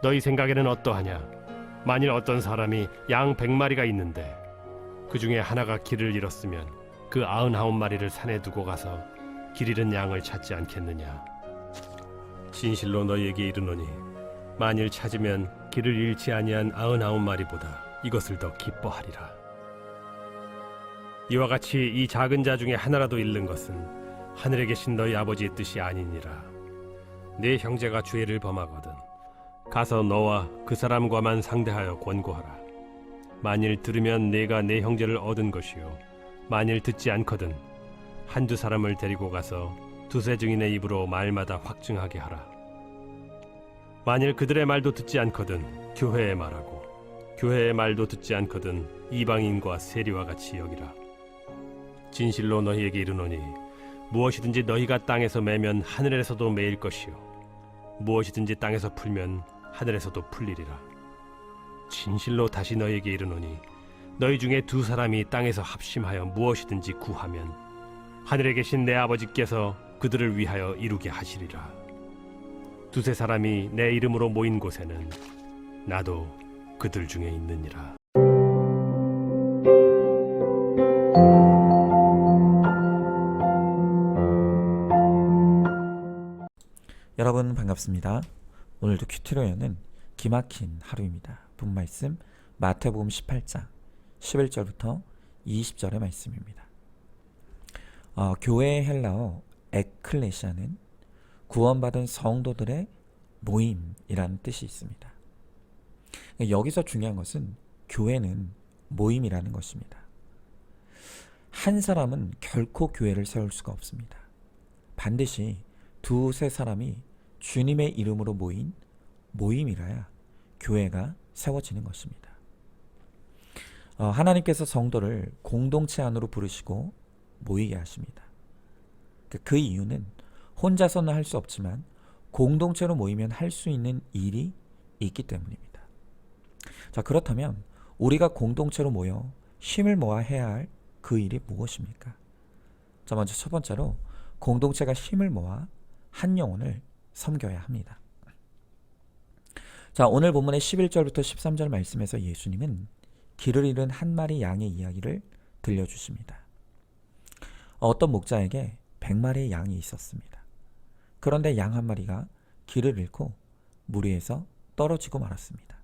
너희 생각에는 어떠하냐? 만일 어떤 사람이 양 100마리가 있는데 그 중에 하나가 길을 잃었으면 그 99마리를 산에 두고 가서 길 잃은 양을 찾지 않겠느냐? 진실로 너희에게 이르노니 만일 찾으면 길을 잃지 아니한 99마리보다 이것을 더 기뻐하리라. 이와 같이 이 작은 자 중에 하나라도 잃는 것은 하늘에 계신 너희 아버지의 뜻이 아니니라. 네 형제가 죄를 범하거든 가서 너와 그 사람과만 상대하여 권고하라. 만일 들으면 네가 네 형제를 얻은 것이요 만일 듣지 않거든 한두 사람을 데리고 가서 두세 증인의 입으로 말마다 확증하게 하라. 만일 그들의 말도 듣지 않거든 교회의 말하고 교회의 말도 듣지 않거든 이방인과 세리와 같이 여기라. 진실로 너희에게 이르노니 무엇이든지 너희가 땅에서 매면 하늘에서도 매일 것이요 무엇이든지 땅에서 풀면 하늘에서도 풀리리라. 진실로 다시 너희에게 이르노니 너희 중에 두 사람이 땅에서 합심하여 무엇이든지 구하면 하늘에 계신 내 아버지께서 그들을 위하여 이루게 하시리라. 두세 사람이 내 이름으로 모인 곳에는 나도 그들 중에 있느니라. 여러분 반갑습니다. 오늘도 큐티로에는 기막힌 하루입니다. 본 말씀 마태복음 18장 11절부터 20절의 말씀입니다. 교회의 헬라어 에클레시아는 구원받은 성도들의 모임이라는 뜻이 있습니다. 여기서 중요한 것은 교회는 모임이라는 것입니다. 한 사람은 결코 교회를 세울 수가 없습니다. 반드시 두세 사람이 주님의 이름으로 모인 모임이라야 교회가 세워지는 것입니다. 하나님께서 성도를 공동체 안으로 부르시고 모이게 하십니다. 그 이유는 혼자서는 할 수 없지만 공동체로 모이면 할 수 있는 일이 있기 때문입니다. 자, 그렇다면 우리가 공동체로 모여 힘을 모아 해야 할 그 일이 무엇입니까? 자, 먼저 첫 번째로 공동체가 힘을 모아 한 영혼을 섬겨야 합니다. 자, 오늘 본문의 11절부터 13절 말씀에서 예수님은 길을 잃은 한 마리 양의 이야기를 들려주십니다. 어떤 목자에게 100마리의 양이 있었습니다. 그런데 양 한 마리가 길을 잃고 무리에서 떨어지고 말았습니다.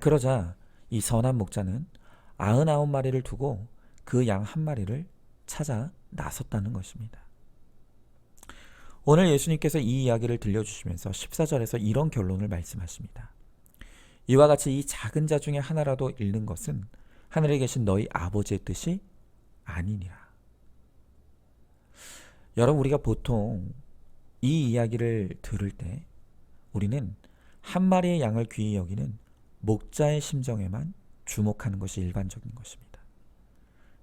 그러자 이 선한 목자는 99마리를 두고 그 양 한 마리를 찾아 나섰다는 것입니다. 오늘 예수님께서 이 이야기를 들려주시면서 14절에서 이런 결론을 말씀하십니다. 이와 같이 이 작은 자 중에 하나라도 잃는 것은 하늘에 계신 너희 아버지의 뜻이 아니니라. 여러분, 우리가 보통 이 이야기를 들을 때 우리는 한 마리의 양을 귀히 여기는 목자의 심정에만 주목하는 것이 일반적인 것입니다.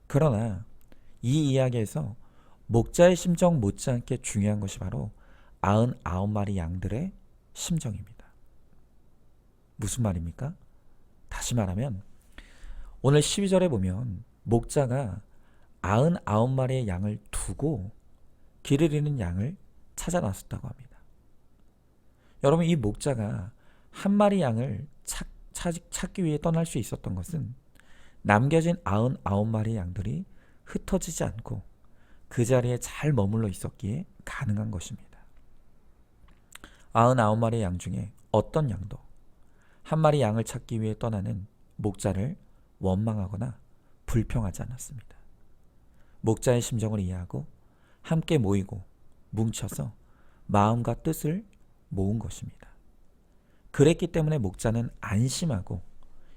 그러나 이 이야기에서 목자의 심정 못지않게 중요한 것이 바로 99마리 양들의 심정입니다. 무슨 말입니까? 다시 말하면 오늘 12절에 보면 목자가 99마리의 양을 두고 길을 잃는 양을 찾아 나섰다고 합니다. 여러분, 이 목자가 한 마리 양을 찾기 위해 떠날 수 있었던 것은 남겨진 99마리의 양들이 흩어지지 않고 그 자리에 잘 머물러 있었기에 가능한 것입니다. 99마리의 양 중에 어떤 양도 한 마리 양을 찾기 위해 떠나는 목자를 원망하거나 불평하지 않았습니다. 목자의 심정을 이해하고 함께 모이고 뭉쳐서 마음과 뜻을 모은 것입니다. 그랬기 때문에 목자는 안심하고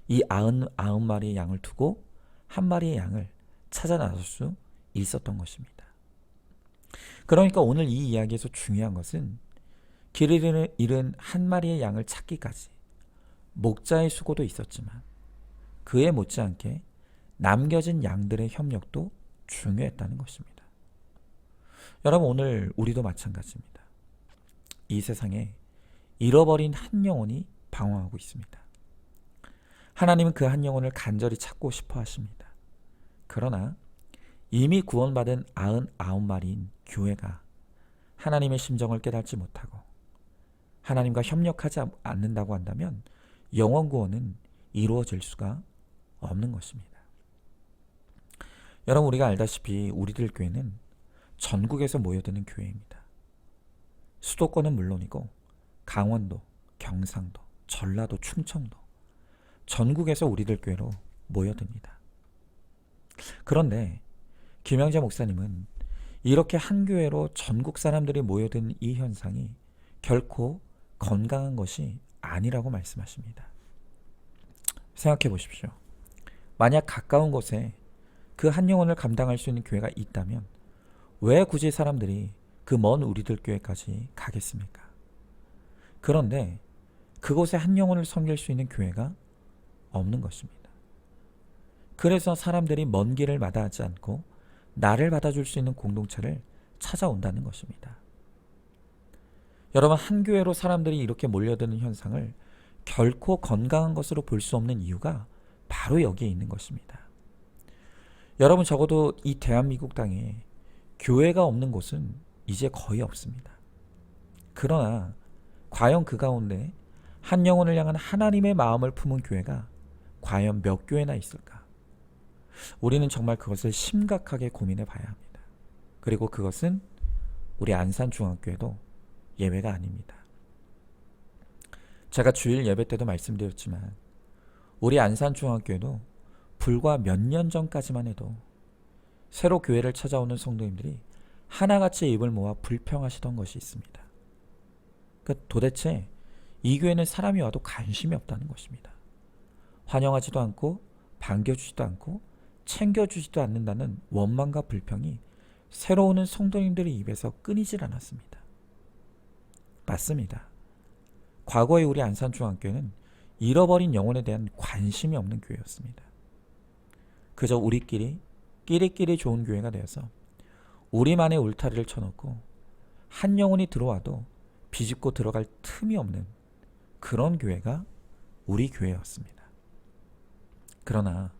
이 99마리의 양을 두고 한 마리의 양을 찾아 나설 수 있었던 것입니다. 그러니까 오늘 이 이야기에서 중요한 것은 길을 잃은 한 마리의 양을 찾기까지 목자의 수고도 있었지만 그에 못지않게 남겨진 양들의 협력도 중요했다는 것입니다. 여러분, 오늘 우리도 마찬가지입니다. 이 세상에 잃어버린 한 영혼이 방황하고 있습니다. 하나님은 그 한 영혼을 간절히 찾고 싶어 하십니다. 그러나 이미 구원받은 99마리인 교회가 하나님의 심정을 깨닫지 못하고 하나님과 협력하지 않는다고 한다면 영원 구원은 이루어질 수가 없는 것입니다. 여러분, 우리가 알다시피 우리들 교회는 전국에서 모여드는 교회입니다. 수도권은 물론이고 강원도, 경상도, 전라도, 충청도 전국에서 우리들 교회로 모여듭니다. 그런데 김영재 목사님은 이렇게 한 교회로 전국 사람들이 모여든 이 현상이 결코 건강한 것이 아니라고 말씀하십니다. 생각해 보십시오. 만약 가까운 곳에 그 한 영혼을 감당할 수 있는 교회가 있다면 왜 굳이 사람들이 그 먼 우리들 교회까지 가겠습니까? 그런데 그곳에 한 영혼을 섬길 수 있는 교회가 없는 것입니다. 그래서 사람들이 먼 길을 마다하지 않고 나를 받아줄 수 있는 공동체를 찾아온다는 것입니다. 여러분, 한 교회로 사람들이 이렇게 몰려드는 현상을 결코 건강한 것으로 볼 수 없는 이유가 바로 여기에 있는 것입니다. 여러분, 적어도 이 대한민국 땅에 교회가 없는 곳은 이제 거의 없습니다. 그러나 과연 그 가운데 한 영혼을 향한 하나님의 마음을 품은 교회가 과연 몇 교회나 있을까? 우리는 정말 그것을 심각하게 고민해 봐야 합니다. 그리고 그것은 우리 안산중앙교회도 예외가 아닙니다. 제가 주일 예배 때도 말씀드렸지만 우리 안산중앙교회도 불과 몇 년 전까지만 해도 새로 교회를 찾아오는 성도님들이 하나같이 입을 모아 불평하시던 것이 있습니다. 도대체 이 교회는 사람이 와도 관심이 없다는 것입니다. 환영하지도 않고 반겨주지도 않고 챙겨주지도 않는다는 원망과 불평이 새로 오는 성도님들의 입에서 끊이질 않았습니다. 맞습니다. 과거의 우리 안산중앙교회는 잃어버린 영혼에 대한 관심이 없는 교회였습니다. 그저 우리끼리 끼리끼리 좋은 교회가 되어서 우리만의 울타리를 쳐놓고 한 영혼이 들어와도 비집고 들어갈 틈이 없는 그런 교회가 우리 교회였습니다. 그러나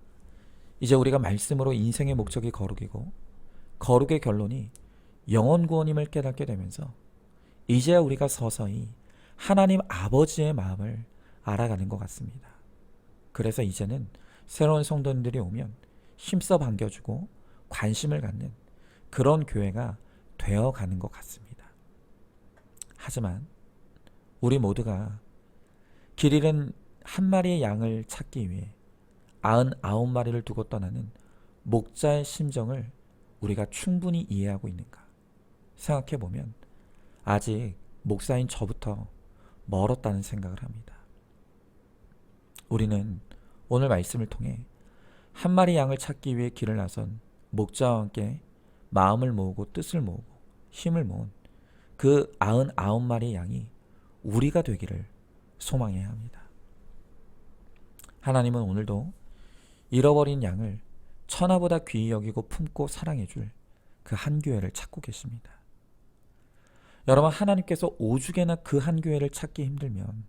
이제 우리가 말씀으로 인생의 목적이 거룩이고 거룩의 결론이 영혼 구원임을 깨닫게 되면서 이제야 우리가 서서히 하나님 아버지의 마음을 알아가는 것 같습니다. 그래서 이제는 새로운 성도님들이 오면 힘써 반겨주고 관심을 갖는 그런 교회가 되어가는 것 같습니다. 하지만 우리 모두가 길 잃은 한 마리의 양을 찾기 위해 99마리를 두고 떠나는 목자의 심정을 우리가 충분히 이해하고 있는가 생각해보면 아직 목사인 저부터 멀었다는 생각을 합니다. 우리는 오늘 말씀을 통해 한 마리 양을 찾기 위해 길을 나선 목자와 함께 마음을 모으고 뜻을 모으고 힘을 모은 그 99마리의 양이 우리가 되기를 소망해야 합니다. 하나님은 오늘도 잃어버린 양을 천하보다 귀히 여기고 품고 사랑해줄 그 한 교회를 찾고 계십니다. 여러분, 하나님께서 오죽에나 그 한 교회를 찾기 힘들면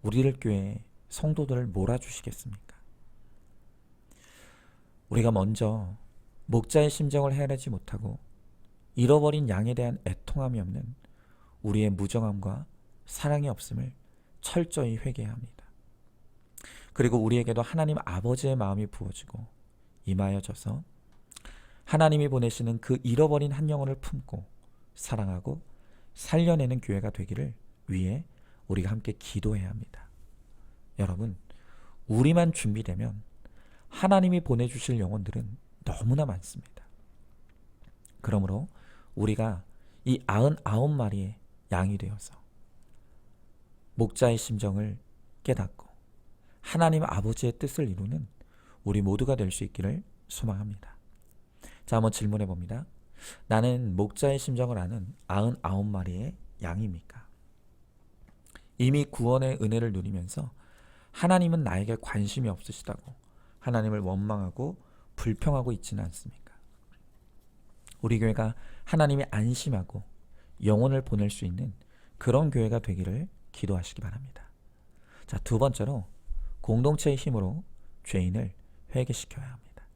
우리들 교회에 성도들을 몰아주시겠습니까? 우리가 먼저 목자의 심정을 헤아리지 못하고 잃어버린 양에 대한 애통함이 없는 우리의 무정함과 사랑이 없음을 철저히 회개해야 합니다. 그리고 우리에게도 하나님 아버지의 마음이 부어지고 임하여져서 하나님이 보내시는 그 잃어버린 한 영혼을 품고 사랑하고 살려내는 교회가 되기를 위해 우리가 함께 기도해야 합니다. 여러분, 우리만 준비되면 하나님이 보내주실 영혼들은 너무나 많습니다. 그러므로 우리가 이 99마리의 양이 되어서 목자의 심정을 깨닫고 하나님 아버지의 뜻을 이루는 우리 모두가 될 수 있기를 소망합니다. 자, 한번 질문해 봅니다. 나는 목자의 심정을 아는 99마리의 양입니까? 이미 구원의 은혜를 누리면서 하나님은 나에게 관심이 없으시다고 하나님을 원망하고 불평하고 있지는 않습니까? 우리 교회가 하나님이 안심하고 영혼을 보낼 수 있는 그런 교회가 되기를 기도하시기 바랍니다. 자, 두 번째로 공동체의 힘으로 죄인을 회개시켜야 합니다.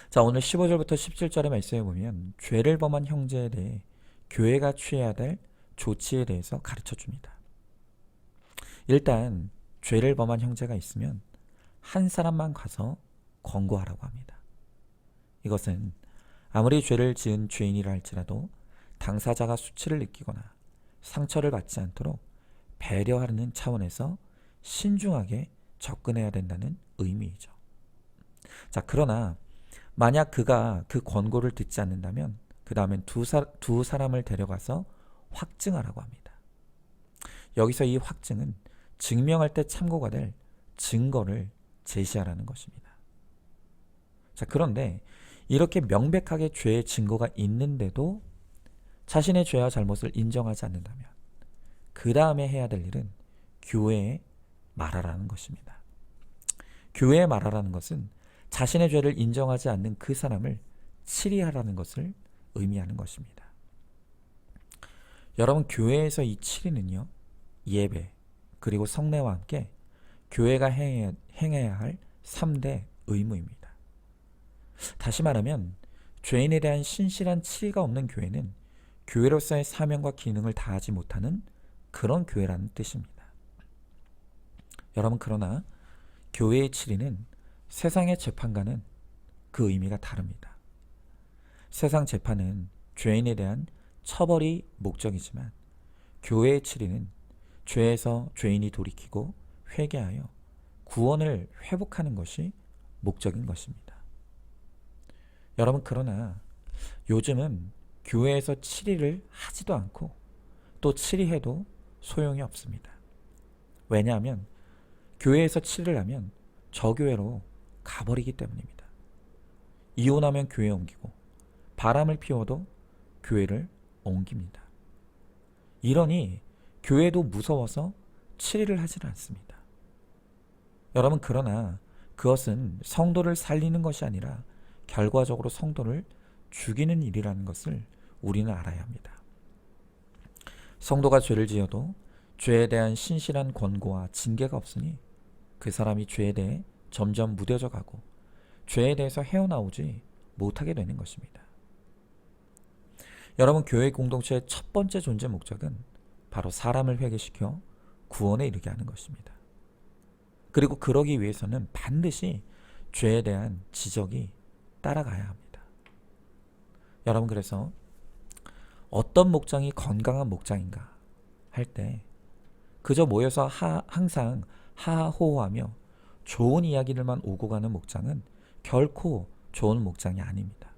자, 오늘 15절부터 17절의 말씀에 보면 죄를 범한 형제에 대해 교회가 취해야 될 조치에 대해서 가르쳐 줍니다. 일단 죄를 범한 형제가 있으면 한 사람만 가서 권고하라고 합니다. 이것은 아무리 죄를 지은 죄인이라 할지라도 당사자가 수치를 느끼거나 상처를 받지 않도록 배려하는 차원에서 신중하게 접근해야 된다는 의미이죠. 자, 그러나 만약 그가 그 권고를 듣지 않는다면 그 다음엔 두 사람을 데려가서 확증하라고 합니다. 여기서 이 확증은 증명할 때 참고가 될 증거를 제시하라는 것입니다. 자, 그런데 이렇게 명백하게 죄의 증거가 있는데도 자신의 죄와 잘못을 인정하지 않는다면 그 다음에 해야 될 일은 교회에 말하라는 것입니다. 교회에 말하라는 것은 자신의 죄를 인정하지 않는 그 사람을 치리하라는 것을 의미하는 것입니다. 여러분, 교회에서 이 치리는요, 예배 그리고 성례와 함께 교회가 행해야 할 3대 의무입니다. 다시 말하면 죄인에 대한 신실한 치리가 없는 교회는 교회로서의 사명과 기능을 다하지 못하는 그런 교회라는 뜻입니다. 여러분, 그러나 교회의 치리는 세상의 재판과는 그 의미가 다릅니다. 세상 재판은 죄인에 대한 처벌이 목적이지만 교회의 치리는 죄에서 죄인이 돌이키고 회개하여 구원을 회복하는 것이 목적인 것입니다. 여러분, 그러나 요즘은 교회에서 치리를 하지도 않고 또 치리해도 소용이 없습니다. 왜냐하면 교회에서 치리를 하면 저 교회로 가버리기 때문입니다. 이혼하면 교회 옮기고 바람을 피워도 교회를 옮깁니다. 이러니 교회도 무서워서 치리를 하질 않습니다. 여러분, 그러나 그것은 성도를 살리는 것이 아니라 결과적으로 성도를 죽이는 일이라는 것을 우리는 알아야 합니다. 성도가 죄를 지어도 죄에 대한 신실한 권고와 징계가 없으니 그 사람이 죄에 대해 점점 무뎌져 가고 죄에 대해서 헤어나오지 못하게 되는 것입니다. 여러분, 교회 공동체의 첫 번째 존재 목적은 바로 사람을 회개시켜 구원에 이르게 하는 것입니다. 그리고 그러기 위해서는 반드시 죄에 대한 지적이 따라가야 합니다. 여러분, 그래서 어떤 목장이 건강한 목장인가 할 때 그저 모여서 항상 하하호호하며 좋은 이야기들만 오고 가는 목장은 결코 좋은 목장이 아닙니다.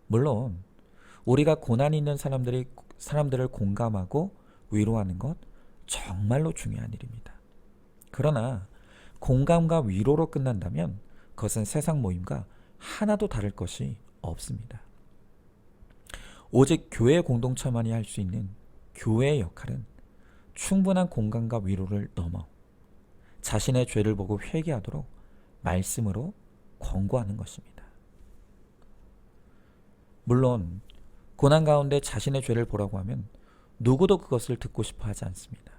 물론 우리가 고난이 있는 사람들을 공감하고 위로하는 것 정말로 중요한 일입니다. 그러나 공감과 위로로 끝난다면 그것은 세상 모임과 하나도 다를 것이 없습니다. 오직 교회 공동체만이 할 수 있는 교회의 역할은 충분한 공감과 위로를 넘어 자신의 죄를 보고 회개하도록 말씀으로 권고하는 것입니다. 물론 고난 가운데 자신의 죄를 보라고 하면 누구도 그것을 듣고 싶어 하지 않습니다.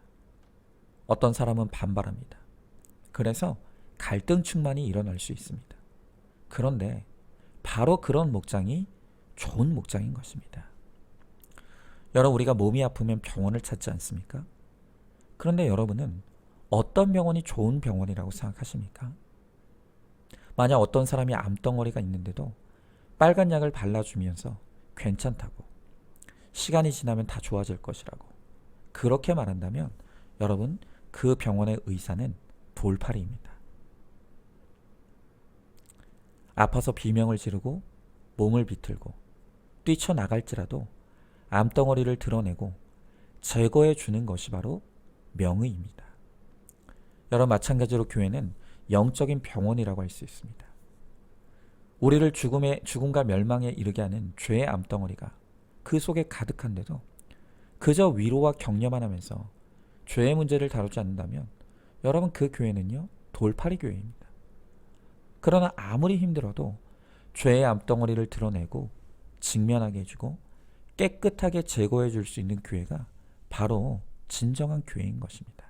어떤 사람은 반발합니다. 그래서 갈등 충만이 일어날 수 있습니다. 그런데 바로 그런 목장이 좋은 목장인 것입니다. 여러분, 우리가 몸이 아프면 병원을 찾지 않습니까? 그런데 여러분은 어떤 병원이 좋은 병원이라고 생각하십니까? 만약 어떤 사람이 암덩어리가 있는데도 빨간 약을 발라주면서 괜찮다고, 시간이 지나면 다 좋아질 것이라고 그렇게 말한다면 여러분, 그 병원의 의사는 돌팔이입니다. 아파서 비명을 지르고 몸을 비틀고 뛰쳐나갈지라도 암덩어리를 드러내고 제거해 주는 것이 바로 명의입니다. 여러분, 마찬가지로 교회는 영적인 병원이라고 할 수 있습니다. 우리를 죽음과 멸망에 이르게 하는 죄의 암덩어리가 그 속에 가득한데도 그저 위로와 격려만 하면서 죄의 문제를 다루지 않는다면 여러분, 그 교회는요, 돌팔이 교회입니다. 그러나 아무리 힘들어도 죄의 암덩어리를 드러내고 직면하게 해주고 깨끗하게 제거해 줄 수 있는 교회가 바로 진정한 교회인 것입니다.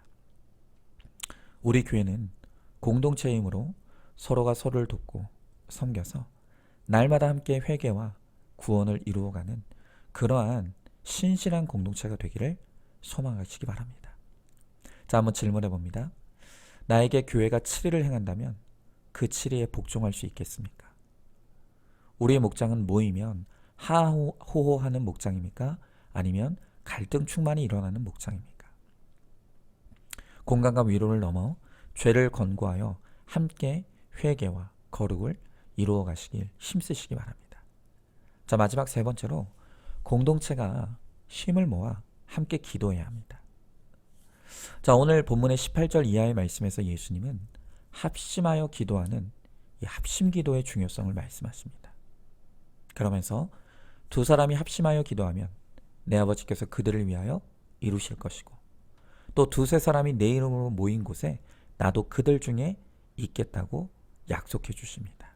우리 교회는 공동체의 힘으로 서로가 서로를 돕고 섬겨서 날마다 함께 회개와 구원을 이루어가는 그러한 신실한 공동체가 되기를 소망하시기 바랍니다. 자, 한번 질문해 봅니다. 나에게 교회가 7일을 행한다면 그 7일에 복종할 수 있겠습니까? 우리의 목장은 모이면 하호호하는 목장입니까? 아니면 갈등 충만이 일어나는 목장입니까? 공감과 위로를 넘어 죄를 권고하여 함께 회개와 거룩을 이루어 가시길 힘쓰시기 바랍니다. 자, 마지막 세 번째로 공동체가 힘을 모아 함께 기도해야 합니다. 자, 오늘 본문의 18절 이하의 말씀에서 예수님은 합심하여 기도하는 이 합심 기도의 중요성을 말씀하십니다. 그러면서 두 사람이 합심하여 기도하면 내 아버지께서 그들을 위하여 이루실 것이고 또 두세 사람이 내 이름으로 모인 곳에 나도 그들 중에 있겠다고 약속해 주십니다.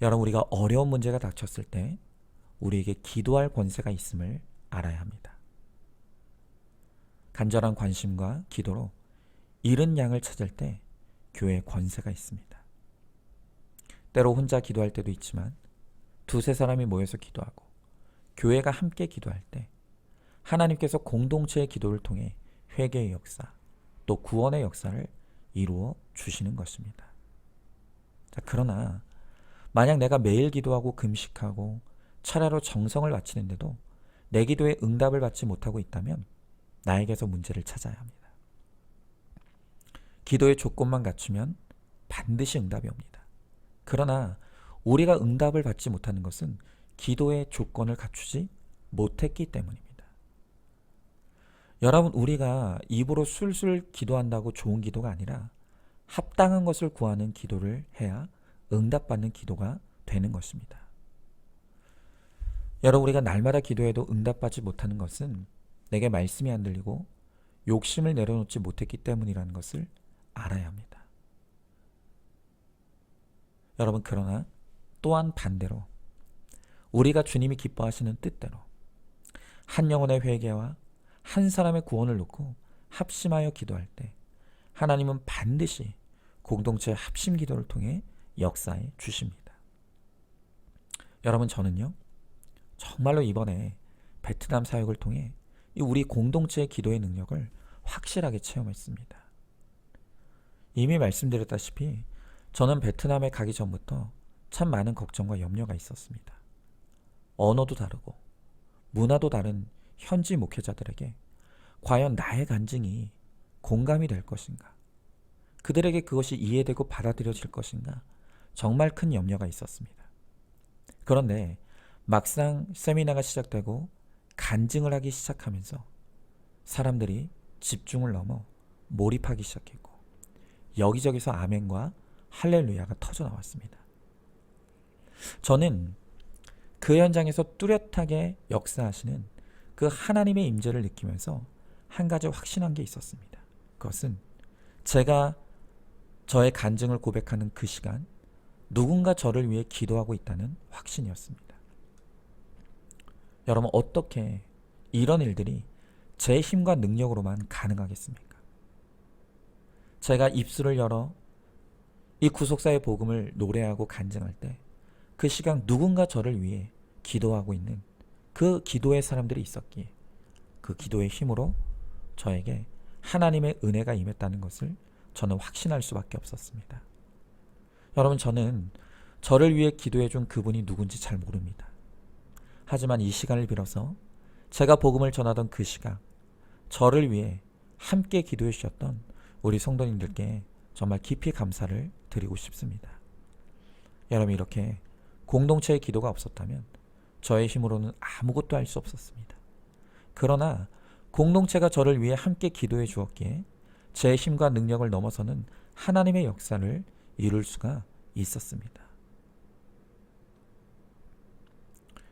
여러분, 우리가 어려운 문제가 닥쳤을 때 우리에게 기도할 권세가 있음을 알아야 합니다. 간절한 관심과 기도로 잃은 양을 찾을 때 교회에 권세가 있습니다. 때로 혼자 기도할 때도 있지만 두세 사람이 모여서 기도하고 교회가 함께 기도할 때 하나님께서 공동체의 기도를 통해 회개의 역사 또 구원의 역사를 이루어 주시는 것입니다. 자, 그러나 만약 내가 매일 기도하고 금식하고 철야로 정성을 바치는데도 내 기도에 응답을 받지 못하고 있다면 나에게서 문제를 찾아야 합니다. 기도의 조건만 갖추면 반드시 응답이 옵니다. 그러나 우리가 응답을 받지 못하는 것은 기도의 조건을 갖추지 못했기 때문입니다. 여러분, 우리가 입으로 술술 기도한다고 좋은 기도가 아니라 합당한 것을 구하는 기도를 해야 응답받는 기도가 되는 것입니다. 여러분, 우리가 날마다 기도해도 응답받지 못하는 것은 내게 말씀이 안 들리고 욕심을 내려놓지 못했기 때문이라는 것을 알아야 합니다. 여러분, 그러나 또한 반대로 우리가 주님이 기뻐하시는 뜻대로 한 영혼의 회개와 한 사람의 구원을 놓고 합심하여 기도할 때 하나님은 반드시 공동체의 합심 기도를 통해 역사해 주십니다. 여러분, 저는요 정말로 이번에 베트남 사역을 통해 우리 공동체의 기도의 능력을 확실하게 체험했습니다. 이미 말씀드렸다시피 저는 베트남에 가기 전부터 참 많은 걱정과 염려가 있었습니다. 언어도 다르고 문화도 다른 현지 목회자들에게 과연 나의 간증이 공감이 될 것인가? 그들에게 그것이 이해되고 받아들여질 것인가? 정말 큰 염려가 있었습니다. 그런데 막상 세미나가 시작되고 간증을 하기 시작하면서 사람들이 집중을 넘어 몰입하기 시작했고 여기저기서 아멘과 할렐루야가 터져 나왔습니다. 저는 그 현장에서 뚜렷하게 역사하시는 그 하나님의 임재를 느끼면서 한 가지 확신한 게 있었습니다. 그것은 제가 저의 간증을 고백하는 그 시간 누군가 저를 위해 기도하고 있다는 확신이었습니다. 여러분, 어떻게 이런 일들이 제 힘과 능력으로만 가능하겠습니까? 제가 입술을 열어 이 구속사의 복음을 노래하고 간증할 때 그 시간 누군가 저를 위해 기도하고 있는 그 기도의 사람들이 있었기에 그 기도의 힘으로 저에게 하나님의 은혜가 임했다는 것을 저는 확신할 수밖에 없었습니다. 여러분, 저는 저를 위해 기도해 준 그분이 누군지 잘 모릅니다. 하지만 이 시간을 빌어서 제가 복음을 전하던 그 시각, 저를 위해 함께 기도해 주셨던 우리 성도님들께 정말 깊이 감사를 드리고 싶습니다. 여러분, 이렇게 공동체의 기도가 없었다면 저의 힘으로는 아무것도 할 수 없었습니다. 그러나 공동체가 저를 위해 함께 기도해 주었기에 제 힘과 능력을 넘어서는 하나님의 역사를 이룰 수가 있었습니다.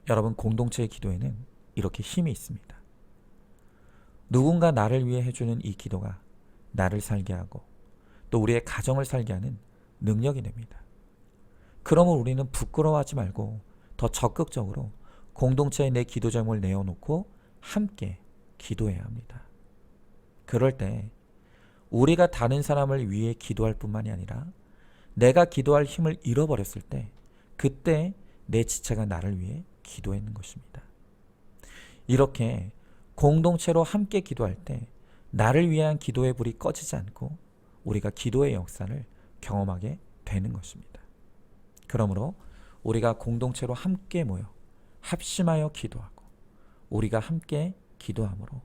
여러분, 공동체의 기도에는 이렇게 힘이 있습니다. 누군가 나를 위해 해주는 이 기도가 나를 살게 하고 또 우리의 가정을 살게 하는 능력이 됩니다. 그러면 우리는 부끄러워하지 말고 더 적극적으로 공동체에 내 기도 제목을 내어놓고 함께 기도해야 합니다. 그럴 때 우리가 다른 사람을 위해 기도할 뿐만이 아니라 내가 기도할 힘을 잃어버렸을 때 그때 내 지체가 나를 위해 기도했는 것입니다. 이렇게 공동체로 함께 기도할 때 나를 위한 기도의 불이 꺼지지 않고 우리가 기도의 역사를 경험하게 되는 것입니다. 그러므로 우리가 공동체로 함께 모여 합심하여 기도하고 우리가 함께 기도함으로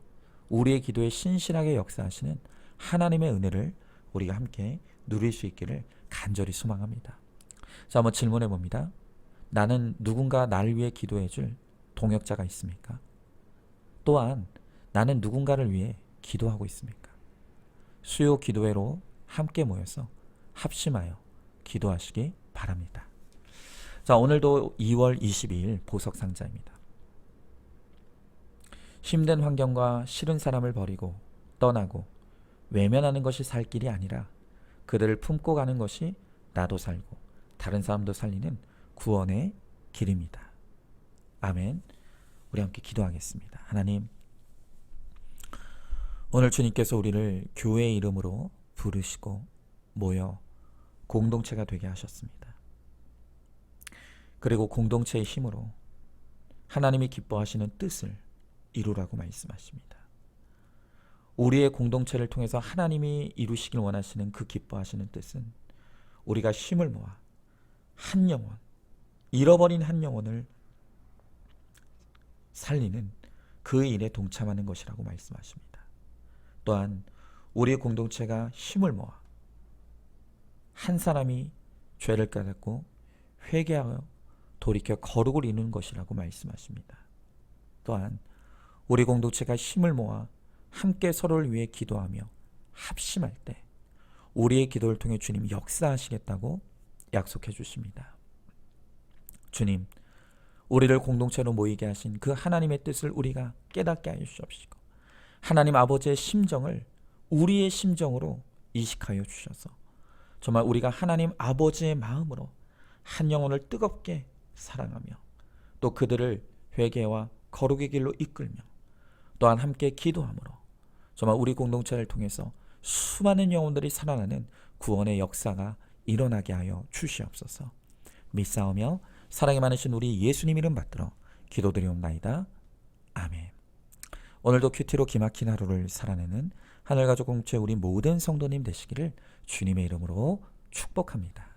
우리의 기도에 신실하게 역사하시는 하나님의 은혜를 우리가 함께 누릴 수 있기를 간절히 소망합니다. 자, 한번 질문해 봅니다. 나는 누군가 나를 위해 기도해 줄 동역자가 있습니까? 또한 나는 누군가를 위해 기도하고 있습니까? 수요 기도회로 함께 모여서 합심하여 기도하시기 바랍니다. 자, 오늘도 2월 22일 보석상자입니다. 힘든 환경과 싫은 사람을 버리고 떠나고 외면하는 것이 살 길이 아니라 그들을 품고 가는 것이 나도 살고 다른 사람도 살리는 구원의 길입니다. 아멘. 우리 함께 기도하겠습니다. 하나님, 오늘 주님께서 우리를 교회의 이름으로 부르시고 모여 공동체가 되게 하셨습니다. 그리고 공동체의 힘으로 하나님이 기뻐하시는 뜻을 이루라고 말씀하십니다. 우리의 공동체를 통해서 하나님이 이루시길 원하시는 그 기뻐하시는 뜻은 우리가 힘을 모아 한 영혼, 잃어버린 한 영혼을 살리는 그 일에 동참하는 것이라고 말씀하십니다. 또한 우리의 공동체가 힘을 모아 한 사람이 죄를 깨닫고 회개하여 돌이켜 거룩을 이루는 것이라고 말씀하십니다. 또한 우리 공동체가 힘을 모아 함께 서로를 위해 기도하며 합심할 때 우리의 기도를 통해 주님 역사하시겠다고 약속해 주십니다. 주님, 우리를 공동체로 모이게 하신 그 하나님의 뜻을 우리가 깨닫게 하여 주옵시고 하나님 아버지의 심정을 우리의 심정으로 이식하여 주셔서 정말 우리가 하나님 아버지의 마음으로 한 영혼을 뜨겁게 사랑하며 또 그들을 회개와 거룩의 길로 이끌며 또한 함께 기도함으로 정말 우리 공동체를 통해서 수많은 영혼들이 살아나는 구원의 역사가 일어나게 하여 주시옵소서. 믿사오며 사랑이 많으신 우리 예수님 이름 받들어 기도드리옵나이다. 아멘. 오늘도 큐티로 기막힌 하루를 살아내는 하늘가족 공동체 우리 모든 성도님 되시기를 주님의 이름으로 축복합니다.